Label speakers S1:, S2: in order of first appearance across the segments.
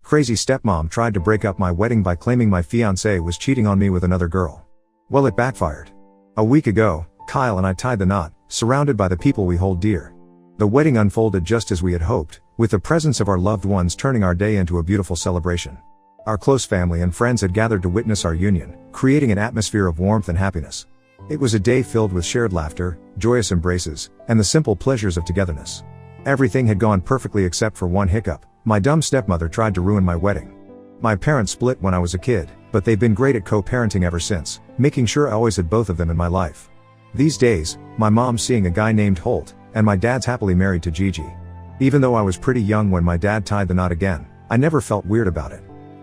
S1: Crazy stepmom tried to break up my wedding by claiming my fiancé was cheating on me with another girl. Well, it backfired. A week ago, Kyle and I tied the knot, surrounded by the people we hold dear. The wedding unfolded just as we had hoped, with the presence of our loved ones turning our day into a beautiful celebration. Our close family and friends had gathered to witness our union, creating an atmosphere of warmth and happiness. It was a day filled with shared laughter, joyous embraces, and the simple pleasures of togetherness. Everything had gone perfectly except for one hiccup. My dumb stepmother tried to ruin my wedding. My parents split when I was a kid, but they've been great at co-parenting ever since, making sure I always had both of them in my life. These days, my mom's seeing a guy named Holt, and my dad's happily married to Gigi. Even though I was pretty young when my dad tied the knot again, I never felt weird about it.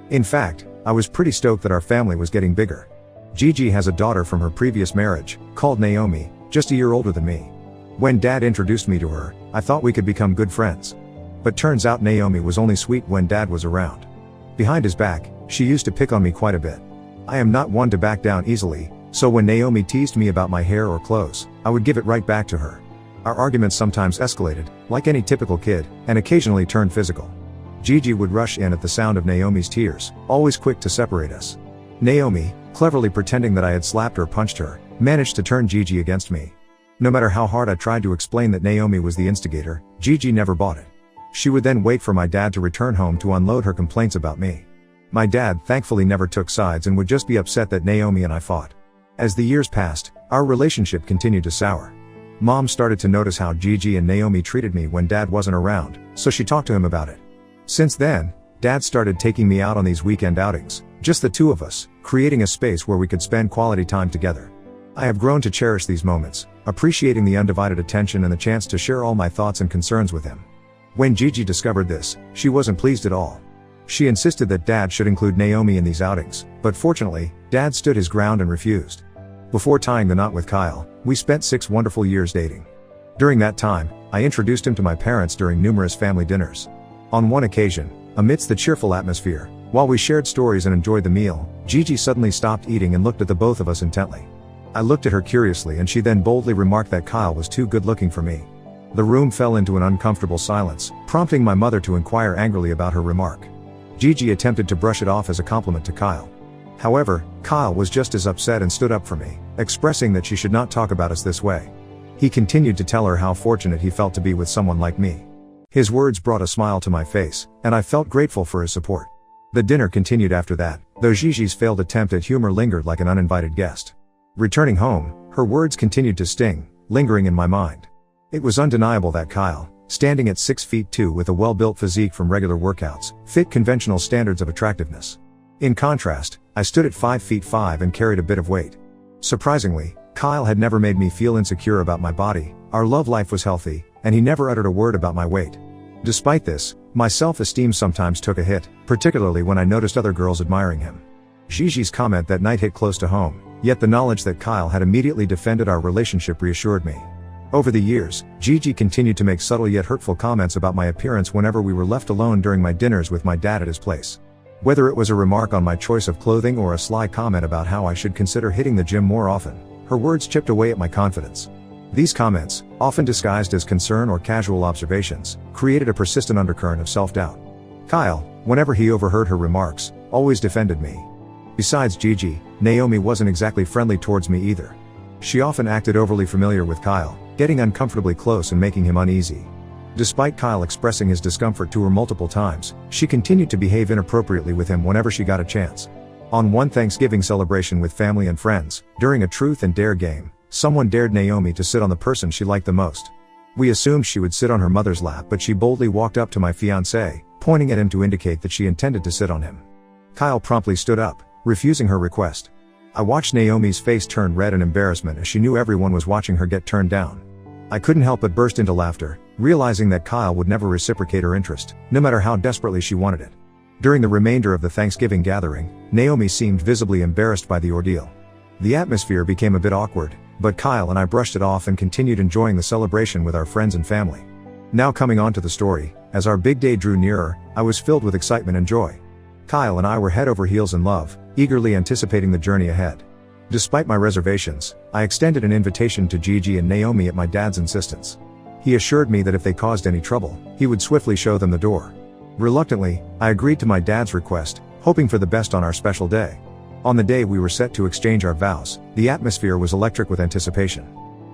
S1: In fact, I was pretty stoked that our family was getting bigger. Gigi has a daughter from her previous marriage, called Naomi, just a year older than me. When Dad introduced me to her, I thought we could become good friends. But turns out Naomi was only sweet when Dad was around. Behind his back, she used to pick on me quite a bit. I am not one to back down easily, so when Naomi teased me about my hair or clothes, I would give it right back to her. Our arguments sometimes escalated, like any typical kid, and occasionally turned physical. Gigi would rush in at the sound of Naomi's tears, always quick to separate us. Naomi, cleverly pretending that I had slapped or punched her, managed to turn Gigi against me. No matter how hard I tried to explain that Naomi was the instigator, Gigi never bought it. She would then wait for my dad to return home to unload her complaints about me. My dad thankfully never took sides and would just be upset that Naomi and I fought. As the years passed, our relationship continued to sour. Mom started to notice how Gigi and Naomi treated me when Dad wasn't around, so she talked to him about it. Since then, Dad started taking me out on these weekend outings, just the two of us, creating a space where we could spend quality time together. I have grown to cherish these moments, appreciating the undivided attention and the chance to share all my thoughts and concerns with him. When Gigi discovered this, she wasn't pleased at all. She insisted that Dad should include Naomi in these outings, but fortunately, Dad stood his ground and refused. Before tying the knot with Kyle, we spent 6 wonderful years dating. During that time, I introduced him to my parents during numerous family dinners. On one occasion, amidst the cheerful atmosphere, while we shared stories and enjoyed the meal, Gigi suddenly stopped eating and looked at the both of us intently. I looked at her curiously and she then boldly remarked that Kyle was too good looking for me. The room fell into an uncomfortable silence, prompting my mother to inquire angrily about her remark. Gigi attempted to brush it off as a compliment to Kyle. However, Kyle was just as upset and stood up for me, expressing that she should not talk about us this way. He continued to tell her how fortunate he felt to be with someone like me. His words brought a smile to my face, and I felt grateful for his support. The dinner continued after that, though Gigi's failed attempt at humor lingered like an uninvited guest. Returning home, her words continued to sting, lingering in my mind. It was undeniable that Kyle, standing at 6'2" with a well-built physique from regular workouts, fit conventional standards of attractiveness. In contrast, I stood at 5'5" and carried a bit of weight. Surprisingly, Kyle had never made me feel insecure about my body, our love life was healthy, and he never uttered a word about my weight. Despite this, my self-esteem sometimes took a hit, particularly when I noticed other girls admiring him. Gigi's comment that night hit close to home, yet the knowledge that Kyle had immediately defended our relationship reassured me. Over the years, Gigi continued to make subtle yet hurtful comments about my appearance whenever we were left alone during my dinners with my dad at his place. Whether it was a remark on my choice of clothing or a sly comment about how I should consider hitting the gym more often, her words chipped away at my confidence. These comments, often disguised as concern or casual observations, created a persistent undercurrent of self-doubt. Kyle, whenever he overheard her remarks, always defended me. Besides Gigi, Naomi wasn't exactly friendly towards me either. She often acted overly familiar with Kyle, getting uncomfortably close and making him uneasy. Despite Kyle expressing his discomfort to her multiple times, she continued to behave inappropriately with him whenever she got a chance. On one Thanksgiving celebration with family and friends, during a truth and dare game, someone dared Naomi to sit on the person she liked the most. We assumed she would sit on her mother's lap, but she boldly walked up to my fiancé, pointing at him to indicate that she intended to sit on him. Kyle promptly stood up, refusing her request. I watched Naomi's face turn red in embarrassment as she knew everyone was watching her get turned down. I couldn't help but burst into laughter, realizing that Kyle would never reciprocate her interest, no matter how desperately she wanted it. During the remainder of the Thanksgiving gathering, Naomi seemed visibly embarrassed by the ordeal. The atmosphere became a bit awkward, but Kyle and I brushed it off and continued enjoying the celebration with our friends and family. Now coming on to the story, as our big day drew nearer, I was filled with excitement and joy. Kyle and I were head over heels in love, eagerly anticipating the journey ahead. Despite my reservations, I extended an invitation to Gigi and Naomi at my dad's insistence. He assured me that if they caused any trouble, he would swiftly show them the door. Reluctantly, I agreed to my dad's request, hoping for the best on our special day. On the day we were set to exchange our vows, the atmosphere was electric with anticipation.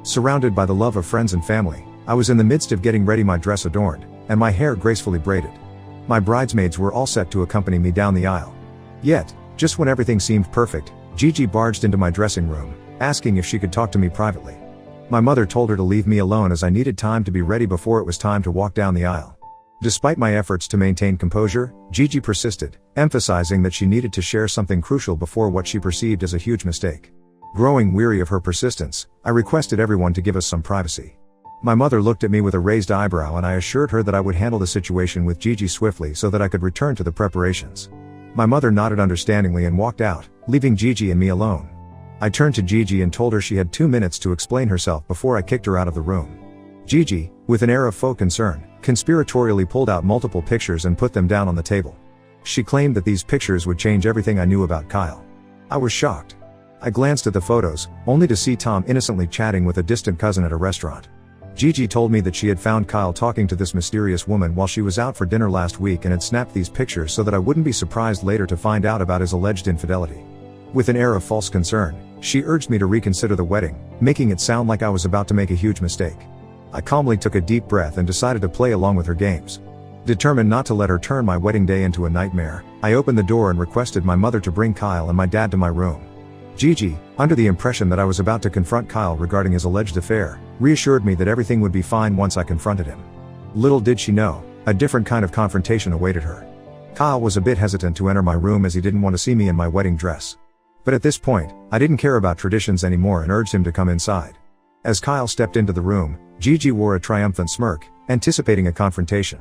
S1: Surrounded by the love of friends and family, I was in the midst of getting ready, my dress adorned, and my hair gracefully braided. My bridesmaids were all set to accompany me down the aisle. Yet, just when everything seemed perfect, Gigi barged into my dressing room, asking if she could talk to me privately. My mother told her to leave me alone as I needed time to be ready before it was time to walk down the aisle. Despite my efforts to maintain composure, Gigi persisted, emphasizing that she needed to share something crucial before what she perceived as a huge mistake. Growing weary of her persistence, I requested everyone to give us some privacy. My mother looked at me with a raised eyebrow, and I assured her that I would handle the situation with Gigi swiftly so that I could return to the preparations. My mother nodded understandingly and walked out, leaving Gigi and me alone. I turned to Gigi and told her she had 2 minutes to explain herself before I kicked her out of the room. Gigi, with an air of faux concern, conspiratorially pulled out multiple pictures and put them down on the table. She claimed that these pictures would change everything I knew about Kyle. I was shocked. I glanced at the photos, only to see Tom innocently chatting with a distant cousin at a restaurant. Gigi told me that she had found Kyle talking to this mysterious woman while she was out for dinner last week and had snapped these pictures so that I wouldn't be surprised later to find out about his alleged infidelity. With an air of false concern, she urged me to reconsider the wedding, making it sound like I was about to make a huge mistake. I calmly took a deep breath and decided to play along with her games. Determined not to let her turn my wedding day into a nightmare, I opened the door and requested my mother to bring Kyle and my dad to my room. Gigi, under the impression that I was about to confront Kyle regarding his alleged affair, reassured me that everything would be fine once I confronted him. Little did she know, a different kind of confrontation awaited her. Kyle was a bit hesitant to enter my room as he didn't want to see me in my wedding dress. But at this point, I didn't care about traditions anymore and urged him to come inside. As Kyle stepped into the room, Gigi wore a triumphant smirk, anticipating a confrontation.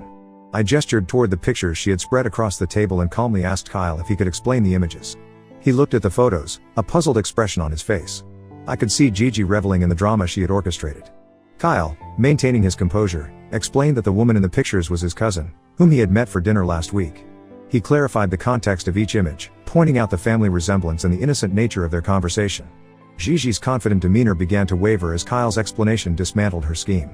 S1: I gestured toward the pictures she had spread across the table and calmly asked Kyle if he could explain the images. He looked at the photos, a puzzled expression on his face. I could see Gigi reveling in the drama she had orchestrated. Kyle, maintaining his composure, explained that the woman in the pictures was his cousin, whom he had met for dinner last week. He clarified the context of each image, pointing out the family resemblance and the innocent nature of their conversation. Gigi's confident demeanor began to waver as Kyle's explanation dismantled her scheme.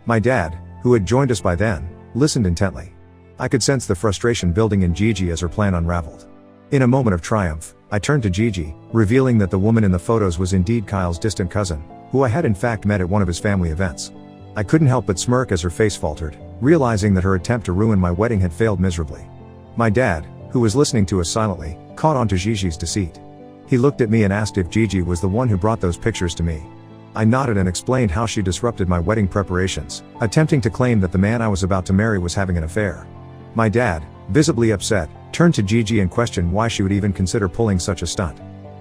S1: My dad, who had joined us by then, listened intently. I could sense the frustration building in Gigi as her plan unraveled. In a moment of triumph, I turned to Gigi, revealing that the woman in the photos was indeed Kyle's distant cousin, who I had in fact met at one of his family events. I couldn't help but smirk as her face faltered, realizing that her attempt to ruin my wedding had failed miserably. My dad, who was listening to us silently, caught on to Gigi's deceit. He looked at me and asked if Gigi was the one who brought those pictures to me. I nodded and explained how she disrupted my wedding preparations, attempting to claim that the man I was about to marry was having an affair. My dad, visibly upset, turned to Gigi and questioned why she would even consider pulling such a stunt.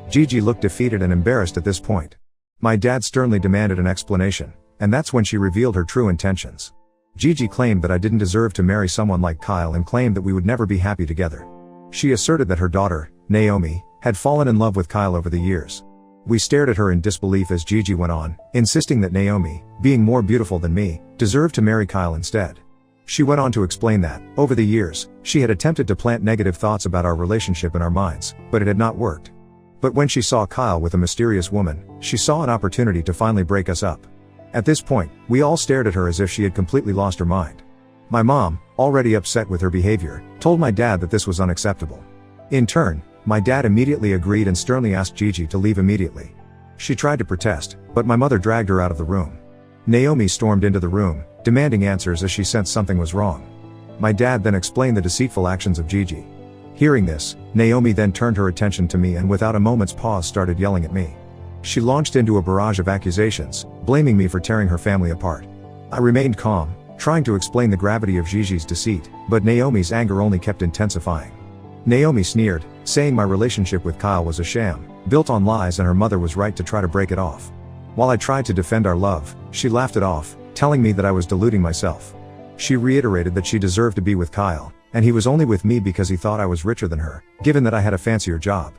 S1: Gigi looked defeated and embarrassed at this point. My dad sternly demanded an explanation, and that's when she revealed her true intentions. Gigi claimed that I didn't deserve to marry someone like Kyle and claimed that we would never be happy together. She asserted that her daughter, Naomi, had fallen in love with Kyle over the years. We stared at her in disbelief as Gigi went on, insisting that Naomi, being more beautiful than me, deserved to marry Kyle instead. She went on to explain that, over the years, she had attempted to plant negative thoughts about our relationship in our minds, but it had not worked. But when she saw Kyle with a mysterious woman, she saw an opportunity to finally break us up. At this point, we all stared at her as if she had completely lost her mind. My mom, already upset with her behavior, told my dad that this was unacceptable. In turn, my dad immediately agreed and sternly asked Gigi to leave immediately. She tried to protest, but my mother dragged her out of the room. Naomi stormed into the room, demanding answers as she sensed something was wrong. My dad then explained the deceitful actions of Gigi. Hearing this, Naomi then turned her attention to me and without a moment's pause started yelling at me. She launched into a barrage of accusations, blaming me for tearing her family apart. I remained calm, trying to explain the gravity of Gigi's deceit, but Naomi's anger only kept intensifying. Naomi sneered, saying my relationship with Kyle was a sham, built on lies and her mother was right to try to break it off. While I tried to defend our love, she laughed it off, telling me that I was deluding myself. She reiterated that she deserved to be with Kyle, and he was only with me because he thought I was richer than her, given that I had a fancier job.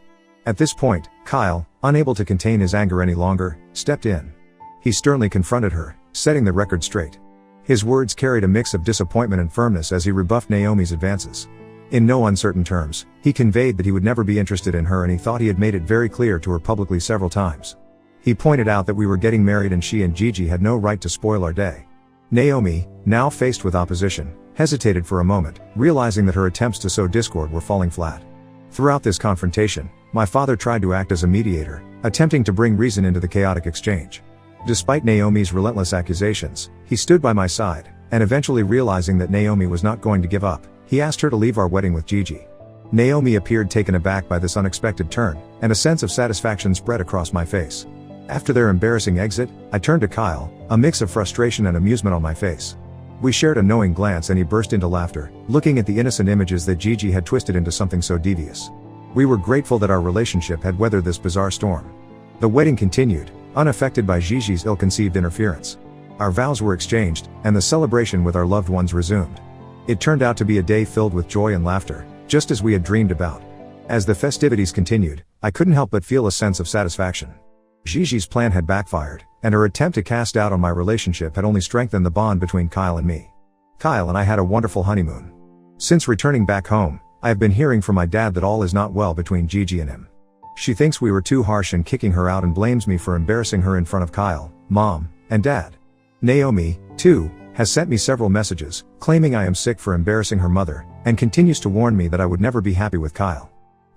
S1: At this point, Kyle, unable to contain his anger any longer, stepped in. He sternly confronted her, setting the record straight. His words carried a mix of disappointment and firmness as he rebuffed Naomi's advances. In no uncertain terms, he conveyed that he would never be interested in her and he thought he had made it very clear to her publicly several times. He pointed out that we were getting married and she and Gigi had no right to spoil our day. Naomi, now faced with opposition, hesitated for a moment, realizing that her attempts to sow discord were falling flat. Throughout this confrontation, my father tried to act as a mediator, attempting to bring reason into the chaotic exchange. Despite Naomi's relentless accusations, he stood by my side, and eventually realizing that Naomi was not going to give up, he asked her to leave our wedding with Gigi. Naomi appeared taken aback by this unexpected turn, and a sense of satisfaction spread across my face. After their embarrassing exit, I turned to Kyle, a mix of frustration and amusement on my face. We shared a knowing glance and he burst into laughter, looking at the innocent images that Gigi had twisted into something so devious. We were grateful that our relationship had weathered this bizarre storm. The wedding continued, unaffected by Gigi's ill-conceived interference. Our vows were exchanged, and the celebration with our loved ones resumed. It turned out to be a day filled with joy and laughter, just as we had dreamed about. As the festivities continued, I couldn't help but feel a sense of satisfaction. Gigi's plan had backfired, and her attempt to cast doubt on my relationship had only strengthened the bond between Kyle and me. Kyle and I had a wonderful honeymoon. Since returning back home, I have been hearing from my dad that all is not well between Gigi and him. She thinks we were too harsh in kicking her out and blames me for embarrassing her in front of Kyle, Mom, and Dad. Naomi, too, has sent me several messages, claiming I am sick for embarrassing her mother, and continues to warn me that I would never be happy with Kyle.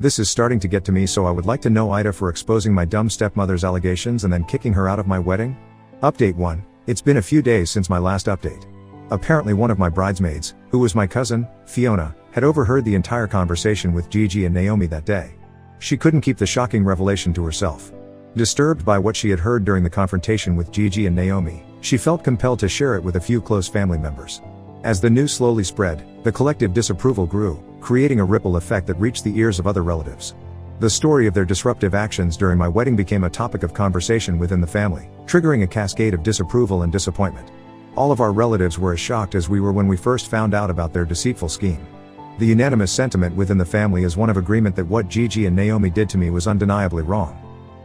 S1: This is starting to get to me, so I would like to know Ida for exposing my dumb stepmother's allegations and then kicking her out of my wedding. Update 1. It's been a few days since my last update. Apparently one of my bridesmaids, who was my cousin, Fiona, had overheard the entire conversation with Gigi and Naomi that day. She couldn't keep the shocking revelation to herself. Disturbed by what she had heard during the confrontation with Gigi and Naomi, she felt compelled to share it with a few close family members. As the news slowly spread, the collective disapproval grew, creating a ripple effect that reached the ears of other relatives. The story of their disruptive actions during my wedding became a topic of conversation within the family, triggering a cascade of disapproval and disappointment. All of our relatives were as shocked as we were when we first found out about their deceitful scheme. The unanimous sentiment within the family is one of agreement that what Gigi and Naomi did to me was undeniably wrong.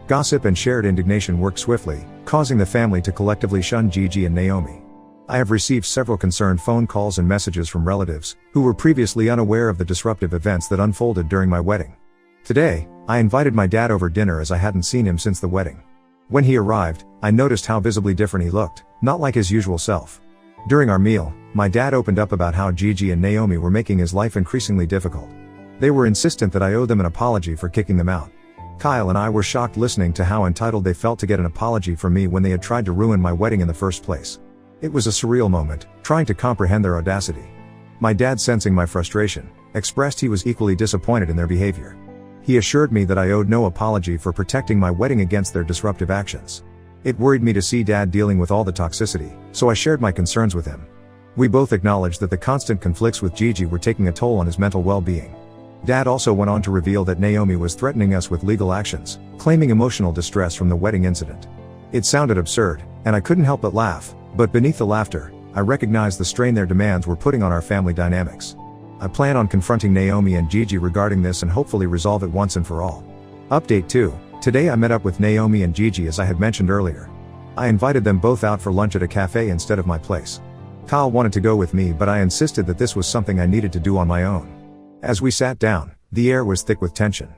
S1: Gossip and shared indignation worked swiftly, causing the family to collectively shun Gigi and Naomi. I have received several concerned phone calls and messages from relatives, who were previously unaware of the disruptive events that unfolded during my wedding. Today, I invited my dad over dinner as I hadn't seen him since the wedding. When he arrived, I noticed how visibly different he looked, not like his usual self. During our meal, my dad opened up about how Gigi and Naomi were making his life increasingly difficult. They were insistent that I owe them an apology for kicking them out. Kyle and I were shocked listening to how entitled they felt to get an apology from me when they had tried to ruin my wedding in the first place. It was a surreal moment, trying to comprehend their audacity. My dad, sensing my frustration, expressed he was equally disappointed in their behavior. He assured me that I owed no apology for protecting my wedding against their disruptive actions. It worried me to see Dad dealing with all the toxicity, so I shared my concerns with him. We both acknowledged that the constant conflicts with Gigi were taking a toll on his mental well-being. Dad also went on to reveal that Naomi was threatening us with legal actions, claiming emotional distress from the wedding incident. It sounded absurd, and I couldn't help but laugh, but beneath the laughter, I recognized the strain their demands were putting on our family dynamics. I plan on confronting Naomi and Gigi regarding this and hopefully resolve it once and for all. Update 2. Today I met up with Naomi and Gigi as I had mentioned earlier. I invited them both out for lunch at a cafe instead of my place. Kyle wanted to go with me, but I insisted that this was something I needed to do on my own. As we sat down, the air was thick with tension.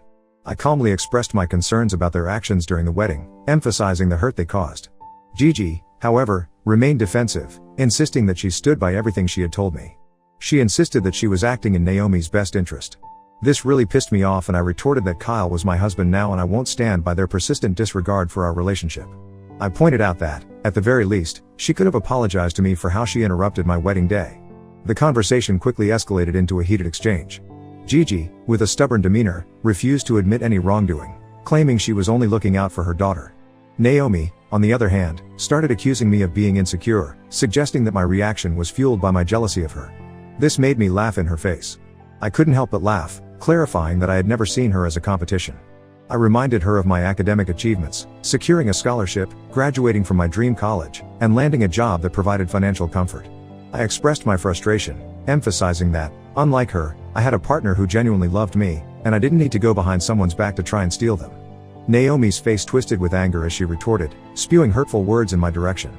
S1: I calmly expressed my concerns about their actions during the wedding, emphasizing the hurt they caused. Gigi, however, remained defensive, insisting that she stood by everything she had told me. She insisted that she was acting in Naomi's best interest. This really pissed me off, and I retorted that Kyle was my husband now and I won't stand by their persistent disregard for our relationship. I pointed out that, at the very least, she could have apologized to me for how she interrupted my wedding day. The conversation quickly escalated into a heated exchange. Gigi, with a stubborn demeanor, refused to admit any wrongdoing, claiming she was only looking out for her daughter. Naomi, on the other hand, started accusing me of being insecure, suggesting that my reaction was fueled by my jealousy of her. This made me laugh in her face. I couldn't help but laugh, clarifying that I had never seen her as a competition. I reminded her of my academic achievements, securing a scholarship, graduating from my dream college, and landing a job that provided financial comfort. I expressed my frustration, emphasizing that, unlike her, I had a partner who genuinely loved me, and I didn't need to go behind someone's back to try and steal them. Naomi's face twisted with anger as she retorted, spewing hurtful words in my direction.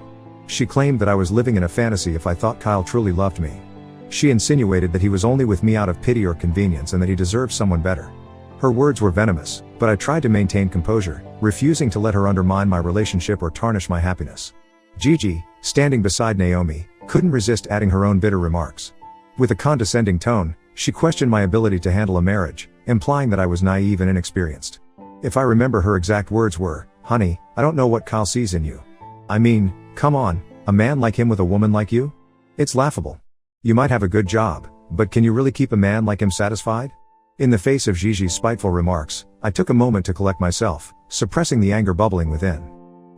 S1: She claimed that I was living in a fantasy if I thought Kyle truly loved me. She insinuated that he was only with me out of pity or convenience and that he deserved someone better. Her words were venomous, but I tried to maintain composure, refusing to let her undermine my relationship or tarnish my happiness. Gigi, standing beside Naomi, couldn't resist adding her own bitter remarks. With a condescending tone, she questioned my ability to handle a marriage, implying that I was naive and inexperienced. If I remember, her exact words were, "Honey, I don't know what Kyle sees in you. I mean, come on, a man like him with a woman like you? It's laughable. You might have a good job, but can you really keep a man like him satisfied?" In the face of Gigi's spiteful remarks, I took a moment to collect myself, suppressing the anger bubbling within.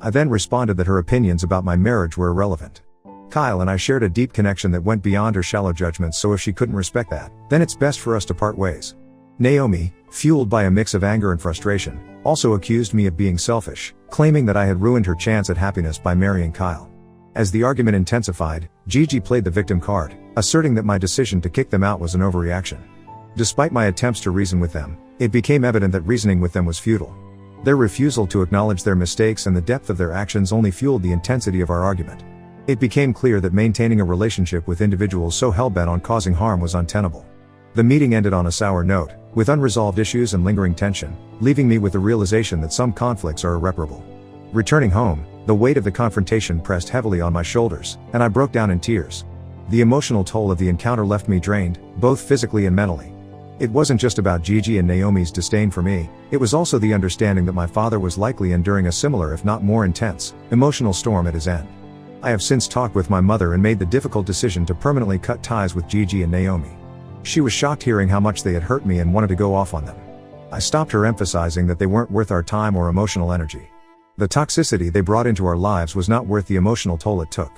S1: I then responded that her opinions about my marriage were irrelevant. Kyle and I shared a deep connection that went beyond her shallow judgments, so if she couldn't respect that, then it's best for us to part ways. Naomi, fueled by a mix of anger and frustration, also accused me of being selfish, claiming that I had ruined her chance at happiness by marrying Kyle. As the argument intensified, Gigi played the victim card, asserting that my decision to kick them out was an overreaction. Despite my attempts to reason with them, it became evident that reasoning with them was futile. Their refusal to acknowledge their mistakes and the depth of their actions only fueled the intensity of our argument. It became clear that maintaining a relationship with individuals so hell-bent on causing harm was untenable. The meeting ended on a sour note, with unresolved issues and lingering tension, leaving me with the realization that some conflicts are irreparable. Returning home, the weight of the confrontation pressed heavily on my shoulders, and I broke down in tears. The emotional toll of the encounter left me drained, both physically and mentally. It wasn't just about Gigi and Naomi's disdain for me, it was also the understanding that my father was likely enduring a similar, if not more intense, emotional storm at his end. I have since talked with my mother and made the difficult decision to permanently cut ties with Gigi and Naomi. She was shocked hearing how much they had hurt me and wanted to go off on them. I stopped her, emphasizing that they weren't worth our time or emotional energy. The toxicity they brought into our lives was not worth the emotional toll it took.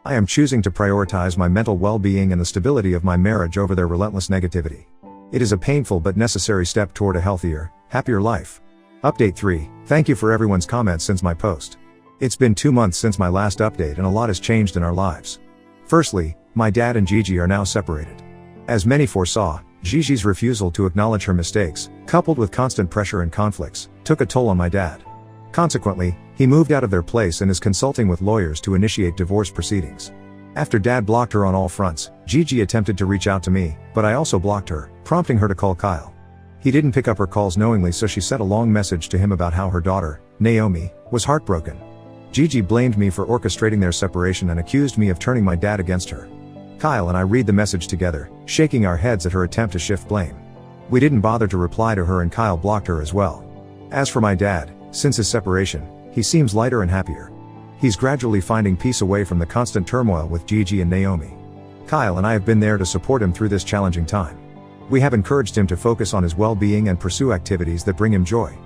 S1: I am choosing to prioritize my mental well-being and the stability of my marriage over their relentless negativity. It is a painful but necessary step toward a healthier, happier life. Update 3. Thank you for everyone's comments since my post. It's been 2 months since my last update and a lot has changed in our lives. Firstly, my dad and Gigi are now separated. As many foresaw, Gigi's refusal to acknowledge her mistakes, coupled with constant pressure and conflicts, took a toll on my dad. Consequently, he moved out of their place and is consulting with lawyers to initiate divorce proceedings. After Dad blocked her on all fronts, Gigi attempted to reach out to me, but I also blocked her, prompting her to call Kyle. He didn't pick up her calls knowingly, so she sent a long message to him about how her daughter, Naomi, was heartbroken. Gigi blamed me for orchestrating their separation and accused me of turning my dad against her. Kyle and I read the message together, shaking our heads at her attempt to shift blame. We didn't bother to reply to her and Kyle blocked her as well. As for my dad, since his separation, he seems lighter and happier. He's gradually finding peace away from the constant turmoil with Gigi and Naomi. Kyle and I have been there to support him through this challenging time. We have encouraged him to focus on his well-being and pursue activities that bring him joy.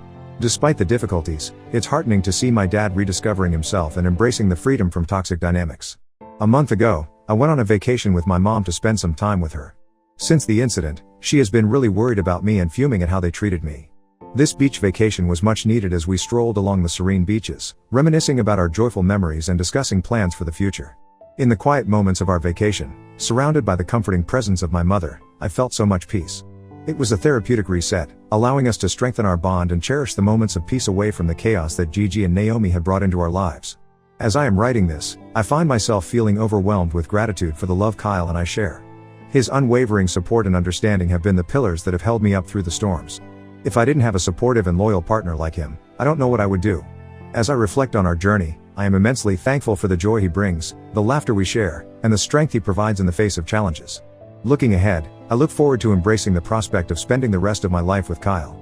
S1: Despite the difficulties, it's heartening to see my dad rediscovering himself and embracing the freedom from toxic dynamics. A month ago, I went on a vacation with my mom to spend some time with her. Since the incident, she has been really worried about me and fuming at how they treated me. This beach vacation was much needed as we strolled along the serene beaches, reminiscing about our joyful memories and discussing plans for the future. In the quiet moments of our vacation, surrounded by the comforting presence of my mother, I felt so much peace. It was a therapeutic reset, allowing us to strengthen our bond and cherish the moments of peace away from the chaos that Gigi and Naomi had brought into our lives. As I am writing this, I find myself feeling overwhelmed with gratitude for the love Kyle and I share. His unwavering support and understanding have been the pillars that have held me up through the storms. If I didn't have a supportive and loyal partner like him, I don't know what I would do. As I reflect on our journey, I am immensely thankful for the joy he brings, the laughter we share, and the strength he provides in the face of challenges. Looking ahead, I look forward to embracing the prospect of spending the rest of my life with Kyle.